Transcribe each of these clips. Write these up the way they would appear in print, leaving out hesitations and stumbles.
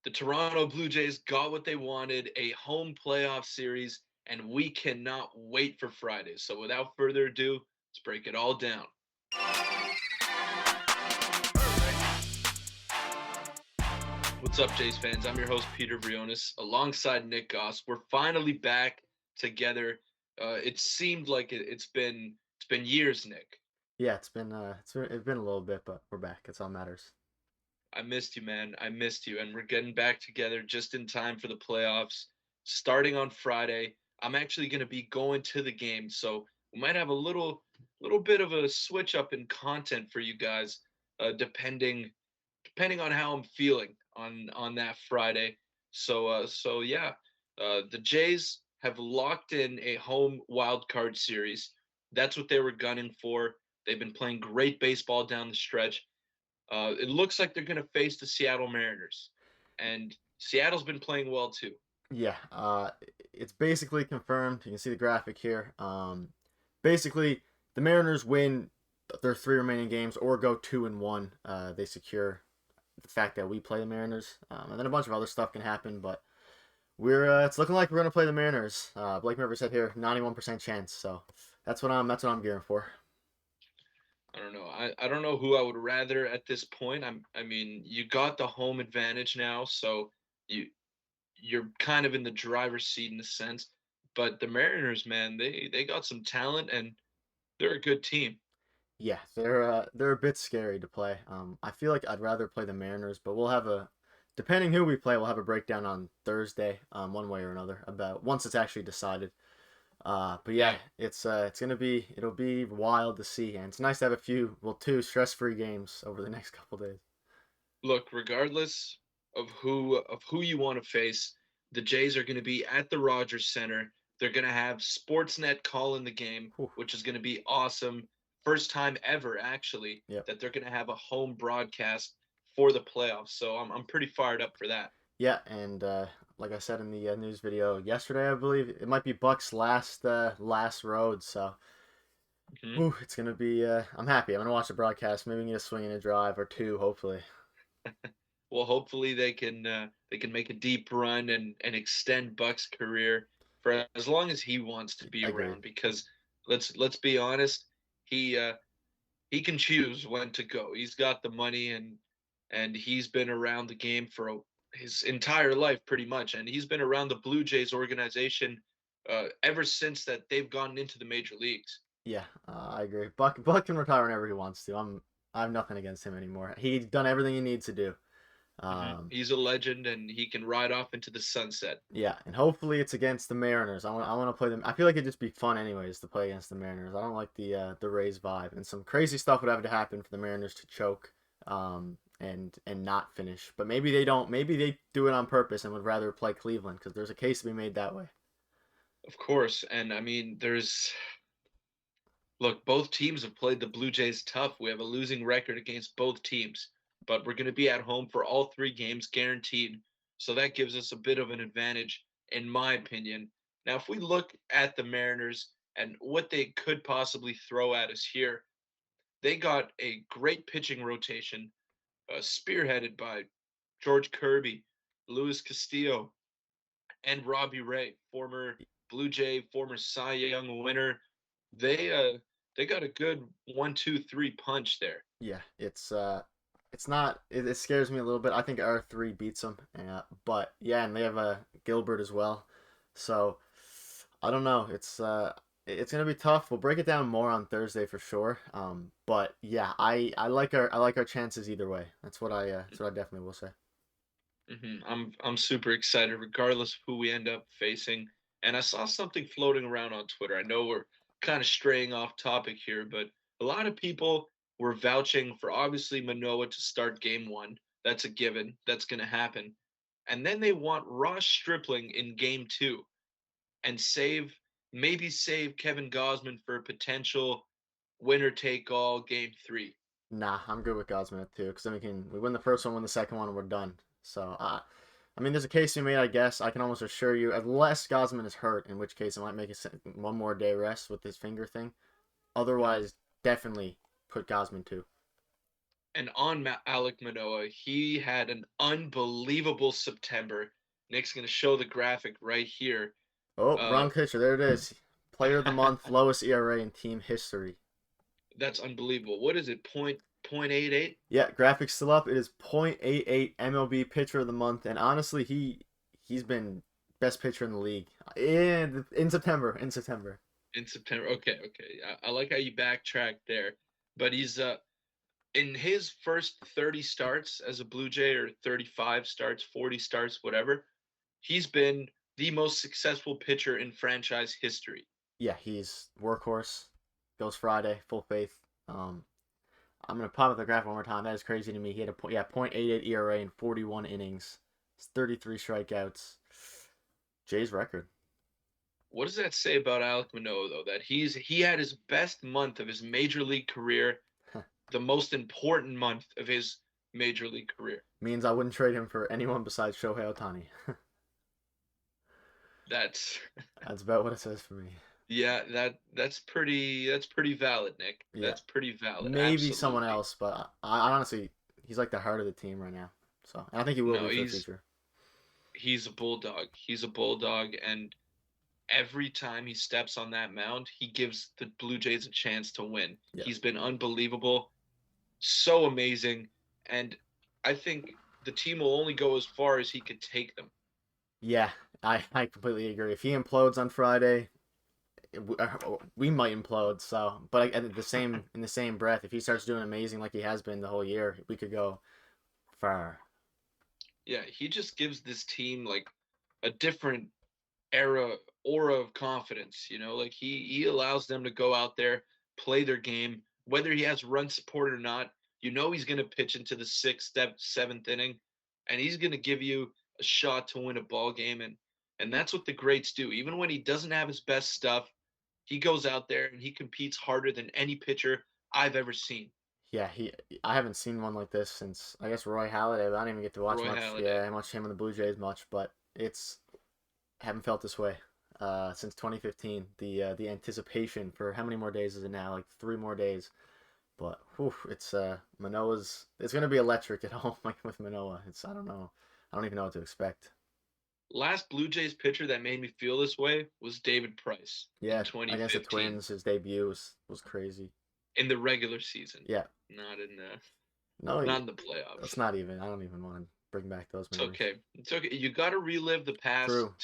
The Toronto Blue Jays got what they wanted, a home playoff series, and we cannot wait for Friday. So without further ado, let's break it all down. What's up, Jays fans? I'm your host, Peter Vryonis, alongside Nick Gosse. We're finally back together. It seemed like it's been years, Nick. Yeah, it's been a little bit, but we're back. It's all matters. I missed you, man. I missed you, and we're getting back together just in time for the playoffs. Starting on Friday, I'm actually going to be going to the game, so we might have a little bit of a switch up in content for you guys, depending on how I'm feeling on that Friday. So yeah, the Jays have locked in a home wild card series. That's what they were gunning for. They've been playing great baseball down the stretch. It looks like they're going to face the Seattle Mariners, and Seattle's been playing well too. Yeah, it's basically confirmed. You can see the graphic here. Basically, the Mariners win their three remaining games or go 2-1. They secure the fact that we play the Mariners, and then a bunch of other stuff can happen. But it's looking like we're gonna play the Mariners. Blake Merrifield said here, 91% chance. So that's what I'm gearing for. I don't know. I don't know who I would rather at this point. I mean, you got the home advantage now, so you you're kind of in the driver's seat in a sense. But the Mariners, man, they got some talent and they're a good team. Yeah, they're a bit scary to play. I feel like I'd rather play the Mariners, but depending who we play, we'll have a breakdown on Thursday, one way or another, about once it's actually decided. But yeah, Yeah. it'll be wild to see, and it's nice to have two stress-free games over the next couple days. Look, regardless of who you want to face, the Jays are going to be at the Rogers Center. They're going to have Sportsnet calling the game, Whew. which is going to be awesome. First time ever, actually, Yep. that they're going to have a home broadcast for the playoffs. So I'm pretty fired up for that. Yeah, and like I said in the news video yesterday, I believe it might be Buck's last road, so. Hmm. Ooh, it's gonna be. I'm happy. I'm gonna watch the broadcast. Maybe get a swing and a drive or two. Hopefully. Well, hopefully they can make a deep run and extend Buck's career for as long as he wants to be Agreed. around. Because let's be honest, he can choose when to go. He's got the money and he's been around the game for his entire life pretty much, and he's been around the Blue Jays organization ever since that they've gone into the major leagues. Yeah, I agree. Buck can retire whenever he wants to. I have nothing against him anymore. He's done everything he needs to do. Um, He's a legend, and he can ride off into the sunset. yeah, and hopefully it's against the Mariners. I want to play them. I feel like it'd just be fun anyways to play against the Mariners. I don't like the Rays vibe, and some crazy stuff would have to happen for the Mariners to choke, and not finish. But maybe they don't. Maybe they do it on purpose and would rather play Cleveland because there's a case to be made that way. Of course, and I mean, there's look, both teams have played the Blue Jays tough. We have a losing record against both teams, but we're going to be at home for all three games guaranteed. So that gives us a bit of an advantage, in my opinion. Now, if we look at the Mariners and what they could possibly throw at us here, they got a great pitching rotation, spearheaded by George Kirby, Luis Castillo, and Robbie Ray, former Blue Jay, former Cy Young winner. They got a good 1, 2, 3 punch there. Yeah, it's not. It scares me a little bit. I think R3 beats them, but yeah, and they have Gilbert as well. So I don't know. It's gonna be tough. We'll break it down more on Thursday for sure. But yeah, I like our chances either way. That's what I definitely will say. I'm super excited, regardless of who we end up facing. And I saw something floating around on Twitter. I know we're kind of straying off topic here, but a lot of people were vouching for obviously Manoah to start game one. That's a given. That's going to happen. And then they want Ross Stripling in game two and maybe save Kevin Gosman for a potential winner take all game three. Nah, I'm good with Godsman too, because then we win the first one, win the second one, and we're done. So I mean, there's a case to be made, I guess. I can almost assure you, unless Gosman is hurt, in which case it might make one more day rest with his finger thing. Mhm. Otherwise, definitely put Gosman too. And on Alek Manoah, he had an unbelievable September. Nick's going to show the graphic right here. Oh, Uh, wrong picture. There it is. Player of the month, lowest ERA in team history. that's unbelievable. What is it? Point 88? Yeah, graphics still up. It is .88 MLB pitcher of the month, and honestly, he's been best pitcher in the league in September. In September. In September. Okay, okay. I like how you backtrack there. But he's in his first 30 starts as a Blue Jay, or 35 starts, 40 starts, whatever, he's been the most successful pitcher in franchise history. Yeah, he's workhorse. Goes Friday, full faith. I'm gonna pop up the graph one more time. That is crazy to me. He had a .88 ERA in 41 innings. It's 33 strikeouts. Jay's record. What does that say about Alek Manoah, though? That he had his best month of his major league career, the most important month of his major league career. Means I wouldn't trade him for anyone besides Shohei Ohtani. That's That's about what it says for me. yeah, that's pretty valid, Nick. Yeah, That's pretty valid. maybe someone Absolutely. else, but I honestly, he's like the heart of the team right now. So, and I think he will No, be for the future. he's a bulldog. He's a bulldog, and every time he steps on that mound, he gives the Blue Jays a chance to win. Yeah, He's been unbelievable, so amazing, and I think the team will only go as far as he could take them. yeah, I completely agree. If he implodes on Friday, we might implode. So, but at the same in the same breath, if he starts doing amazing like he has been the whole year, we could go far. Yeah, he just gives this team like a different era aura of confidence, like he allows them to go out there, play their game, whether he has run support or not. He's going to pitch into the sixth, seventh inning, and he's going to give you a shot to win a ball game, and that's what the greats do. Even when he doesn't have his best stuff, he goes out there and he competes harder than any pitcher I've ever seen. Yeah, I haven't seen one like this since I guess Roy Halladay. But I didn't even get to watch Roy much. Halladay. Yeah, much him in the Blue Jays much, but it's haven't felt this way since 2015. The anticipation for how many more days is it now? Like 3 more days. But whew, it's Manoah's. It's gonna be electric at home, like with Manoah. It's I don't know. I don't even know what to expect. Last Blue Jays pitcher that made me feel this way was David Price in Yeah, against the 2015. Twins, his debut was crazy. In the regular season, Yeah, not in the no, not in the playoffs. that's not even. I don't even want to bring back those It's memories. okay. It's okay. You got to relive the past True.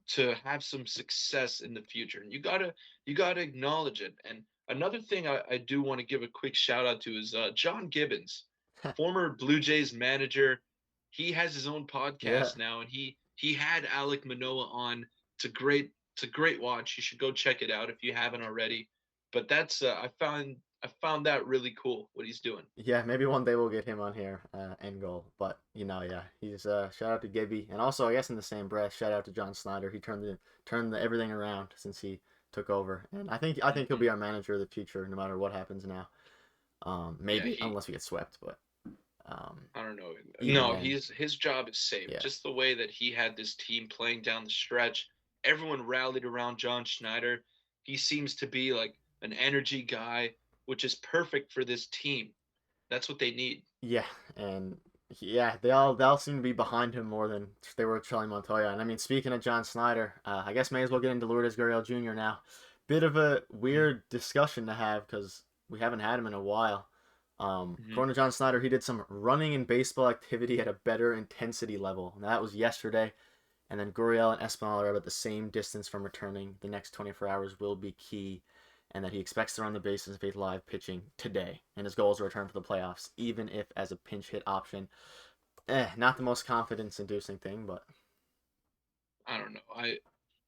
to have some success in the future, and you gotta acknowledge it. And another thing I do want to give a quick shout out to is John Gibbons, former Blue Jays manager. He has his own Yeah, podcast now, and he had Alek Manoah on. It's a great watch. You should go check it out if you haven't already. But that's I found that really cool what he's doing. yeah. Maybe one day we'll get him on here. End goal, but yeah, he's shout out to Gibby, and also I guess in the same breath, shout out to John Snyder. He turned everything around since he took over, and I think he'll Hmm. be our manager of the future, no matter what happens now. Yeah, Maybe unless we get swept, but I don't know. even No, then, his job is safe. yeah, Just the way that he had this team playing down the stretch, everyone rallied around John Schneider. He seems to be like an energy guy, which is perfect for this team. That's what they need. yeah, and yeah, they all seem to be behind him more than they were Charlie Montoya. And I mean, speaking of John Snyder, I guess may as well get into Lourdes Gurriel Jr. now. Bit of a weird discussion to have because we haven't had him in a while. Mm-hmm. According to John Snyder, he did some running and baseball activity at a better intensity level. And that was yesterday. And then Gurriel and Espinal are about the same distance from returning. The next 24 hours will be key, and that he expects to run the bases and face live pitching today. And his goal is to return for the playoffs, even if as a pinch hit option. Not the most confidence-inducing thing, but I don't know.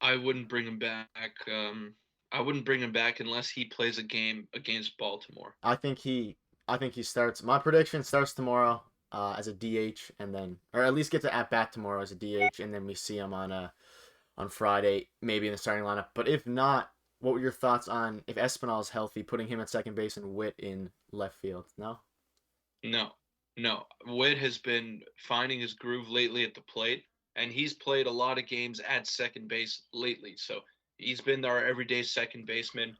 I wouldn't bring him back. I wouldn't bring him back unless he plays a game against Baltimore. I think he, I think he starts. My prediction starts tomorrow as a DH, and then, or at least gets an at bat tomorrow as a DH, and then we see him on Friday, maybe in the starting lineup. But if not, what were your thoughts on if Espinal is healthy, putting him at second base and Whit in left field? No. No, no. Whit has been finding his groove lately at the plate, and he's played a lot of games at second base lately. So he's been our everyday second baseman.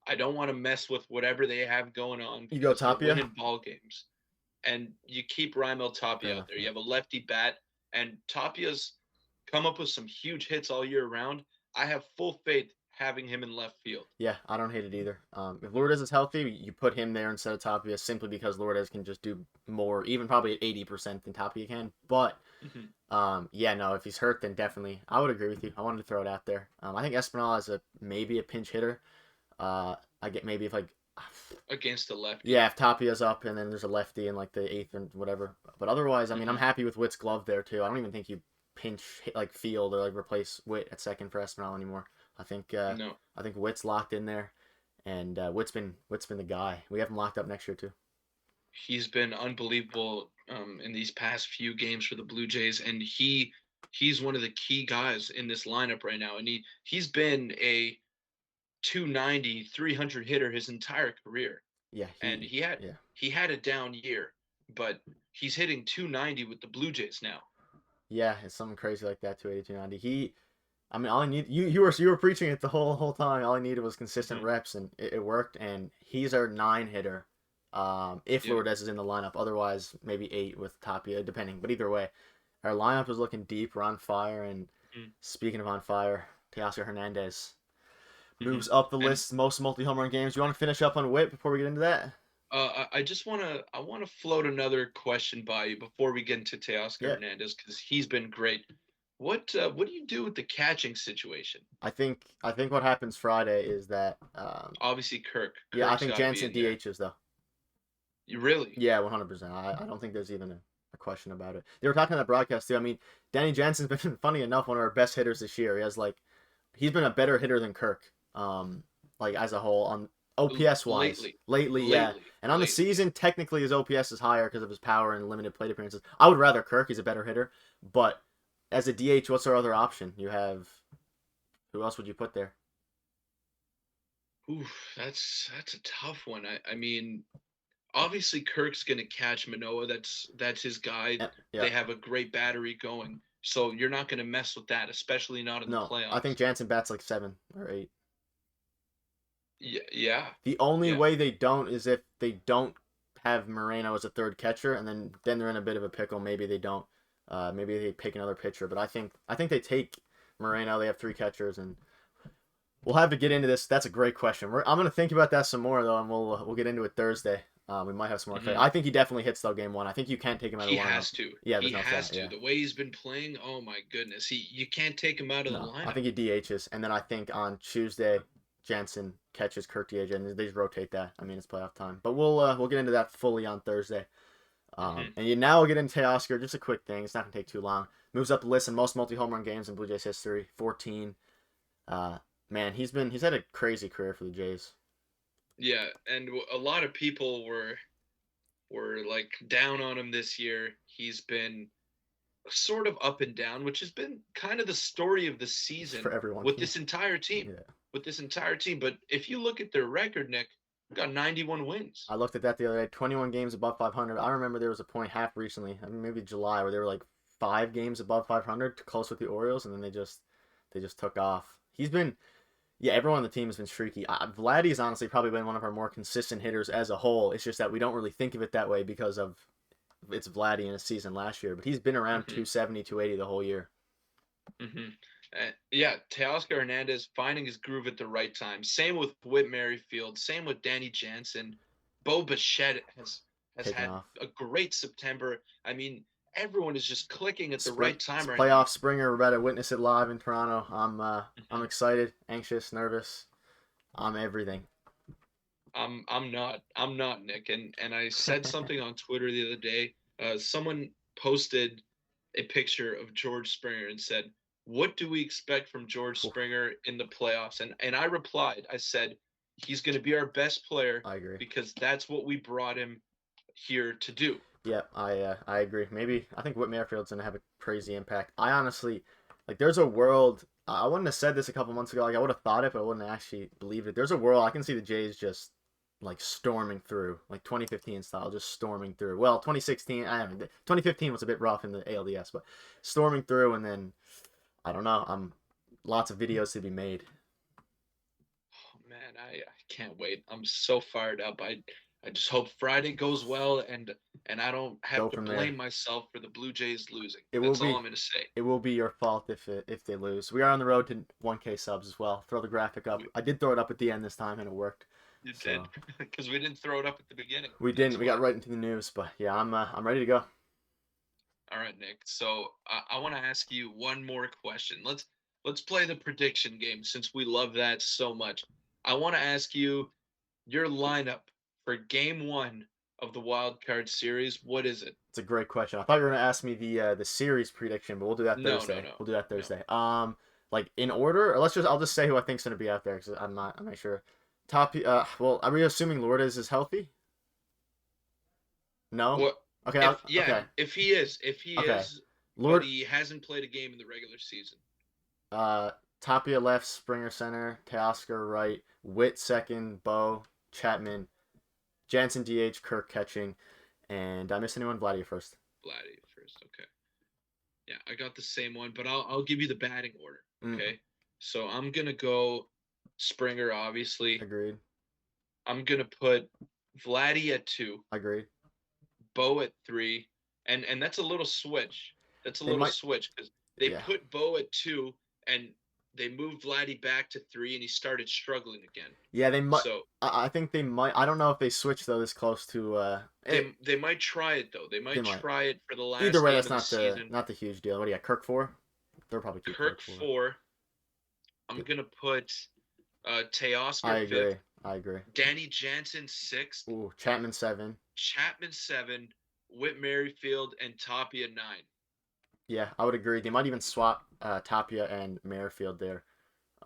I don't want to mess with whatever they have going on You go because they're Tapia? winning ball games. And you keep Raimel Fair Tapia out enough. there. Yeah. You have a lefty bat, and Tapia's come up with some huge hits all year round. I have full faith having him in left field. Yeah, I don't hate it either. If Lourdes is healthy, you put him there instead of Tapia simply because Lourdes can just do more, even probably at 80% than Tapia can. But Mhm. yeah, no, if he's hurt, then definitely I would agree with you. I wanted to throw it out there. I think Espinal is maybe a pinch hitter. I get maybe if like Against the lefty. yeah, if Tapia's up and then there's a lefty in like the eighth and whatever. But otherwise, I mean, I'm Mhm. happy with Whit's glove there too. I don't even think you pinch hit, like field or like replace Whit at second for Espinal anymore. I think No, I think Whit's locked in there, and Whit's been the guy. We have him locked up next year too. he's been unbelievable in these past few games for the Blue Jays, and he's one of the key guys in this lineup right now. And he's been a 290, 300 hitter his entire career. Yeah, And he yeah he had a down year, but he's hitting 290 with the Blue Jays now. yeah it's something crazy like that. 280, 290. I mean, all I need you were preaching it the whole time. All I needed was consistent Mm-hmm. reps, and it worked. And he's our 9 hitter. If Yeah. Lourdes is in the lineup, otherwise maybe 8 with Tapia, depending. But either way, our lineup is looking deep. We're on fire. And speaking of on fire, Teoscar Hernandez Mm-hmm. moves up the And list, most multi-home run games. You want to finish up on Whit before we get into that? I just want to float another question by you before we get into Teoscar Yeah, Hernandez because he's been great. What do you do with the catching situation? I think what happens Friday is that Obviously, yeah, I Kirk's think got to be Jansen in there. DHs though. You really? Yeah, 100%. I don't think there's even a question about it. They were talking on the broadcast too. I mean, Danny Jansen's been funny enough one of our best hitters this year. He's been a better hitter than Kirk. Like as a whole on OPS wise Lately, lately, yeah. And on the lately. season, technically his OPS is higher because of his power and limited plate appearances. I would rather Kirk. He's a better hitter, but as a DH, what's our other option? You have who else would you put there? Oof, that's a tough one. I mean, obviously Kirk's gonna catch Manoah. That's his guy. Yeah, yeah. They have a great battery going, so you're not gonna mess with that, especially not in the No, I think playoffs. Jansen bats like 7 or 8. Yeah, yeah, The only yeah. way they don't is if they don't have Moreno as a third catcher, and then they're in a bit of a pickle. Maybe they don't. Maybe they pick another pitcher, but I think they take Moreno. They have 3 catchers, and we'll have to get into this. That's a great question. I'm gonna think about that some more though, and we'll get into it Thursday. We might have some more. Hmm. I think he definitely hits though game one. I think you can't take him out of He the lineup. has to. Yeah, He there's no has shot. to. Yeah. The way he's been playing, oh my goodness. You can't take him out of the No, I lineup. think he DHs, and then I think on Tuesday, Jansen catches Kirk DH, and they just rotate that. I mean, it's playoff time, but we'll get into that fully on Thursday. Hmm. And now we'll get into Teoscar. Just a quick thing. It's not gonna take too long. Moves up the list in most multi home run games in Blue Jays history. 14. Man, he's had a crazy career for the Jays. Yeah, and a lot of people were like down on him this year. He's been sort of up and down, which has been kind of the story of the For season everyone. with this entire team. Yeah. With this entire team. But if you look at their record, Nick, got 91 wins. I looked at that the other day. 21 games above 500. I remember there was a point half recently, I mean, maybe July, where they were like 5 games above 500, close with the Orioles, and then they just took off. He's been Yeah, everyone on the team has been streaky. Vladdy's honestly probably been one of our more consistent hitters as a whole. It's just that we don't really think of it that way because of it's Vladdy in a season last year, but he's been around Hmm. 270, 280 the whole year. Hmm. Yeah, Teoscar Hernandez finding his groove at the right time. Same with Whit Merrifield. Same with Danny Jansen. Bo Bichette has Taking had off. a great September. I mean, everyone is just clicking at the Spring, right time right now. playoff Springer. We're about to witness it live in Toronto. I'm Mhm. excited, anxious, nervous. I'm everything. I'm not Nick, and I said something on Twitter the other day. Someone posted a picture of George Springer and said, "What do we expect from George Springer in the playoffs?" And I replied, I said, "He's going to be our best player I agree. because that's what we brought him here to do." Yeah, I agree. Maybe I think Whit Merrifield's gonna have a crazy impact. I honestly like. There's a world. I wouldn't have said this a couple months ago. Like I would have thought it, but I wouldn't have actually believed it. There's a world I can see the Jays just like storming through, like 2015 style, just storming through. Well, 2016, I don't know. 2015 was a bit rough in the ALDS, but storming through, and then I don't know. Lots of videos to be made. Oh man, can't wait. I'm so fired up. I just hope Friday goes well, and I don't have Go to from there. blame myself for the Blue Jays losing. It will That's all be I'm gonna say. it will be your fault if they lose. We are on the road to 1K subs as well. Throw the graphic up. I did throw it up at the end this time and it worked. You did So because we didn't throw it up at the beginning. we That's didn't. We got why. right into the news, but yeah, I'm ready to go. All right, Nick. So I want to ask you one more question. Let's play the prediction game since we love that so much. I want to ask you your lineup for Game 1 of the Wild Card Series. What is it? It's a great question. I thought you were gonna ask me the series prediction, but we'll do that No, no, Thursday. no, We'll do that no. Thursday. Like in order, or I'll just say who I think's gonna be out there because I'm not sure. Top. Well, are we assuming Lourdes is healthy? No. What Okay. if yeah, Okay. if he Okay. is, but Lord. he hasn't played a game in the regular season. Uh, Tapia left, Springer center, Teoscar right, Whit second, Bo, Chapman, Jansen DH, Kirk catching, and did I miss anyone? Vladdy first. Vladdy first, okay. Yeah, I got the same one, but I'll give you the batting order, Mm, okay? So I'm gonna go Springer, obviously. agreed. I'm gonna put Vladdy at 2, Agreed. Bo at 3, and that's a little switch. That's a They little might. switch because they Yeah. put Bo at 2 and they moved Vladdy back to 3 and he started struggling again. Yeah, they might. So I think they might. I don't know if they switch though this close to. they might try it though. They They might might. try it for the Either last way, game that's of the season. not the huge deal. What do you got? Kirk 4. They'll probably keep Kirk Kirk 4. 4. I'm gonna put I Teoscar agree. 5th, I agree. Danny Jansen 6th, Ooh, Chapman 7. Chapman 7, Whit Merrifield, and Tapia 9. Yeah, I would agree. They might even swap Tapia and Merrifield there.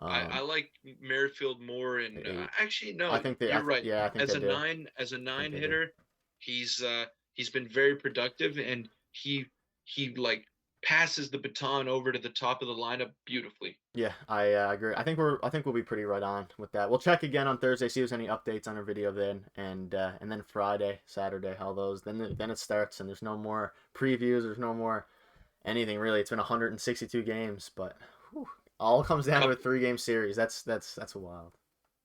I like Merrifield more, and 8. actually no, I think they. you're right. Yeah, I think they do. As a I think nine they do. hitter, he's been very productive, and he like passes the baton over to the top of the lineup beautifully. Yeah, I agree. I think we'll be pretty right on with that. We'll check again on Thursday, see if there's any updates on our video then, and then Friday, Saturday, all those. Then it starts, and there's no more previews. There's no more anything really. It's been 162 games, but whew, all comes down to a Couple 3-game series. That's wild.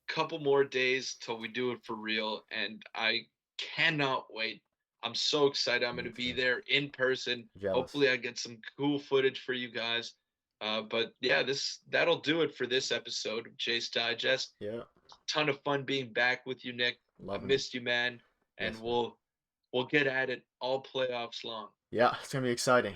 couple more days till we do it for real, and I cannot wait. I'm so excited. I'm going Me to be too. there in person. Jealous. Hopefully, I get some cool footage for you guys. But yeah, that'll do it for this episode of Chase Digest. Yeah, Ton of fun being back with you, Nick. I've loving it. missed you, man, and Yes, man. we'll get at it all playoffs long. Yeah, it's gonna be exciting.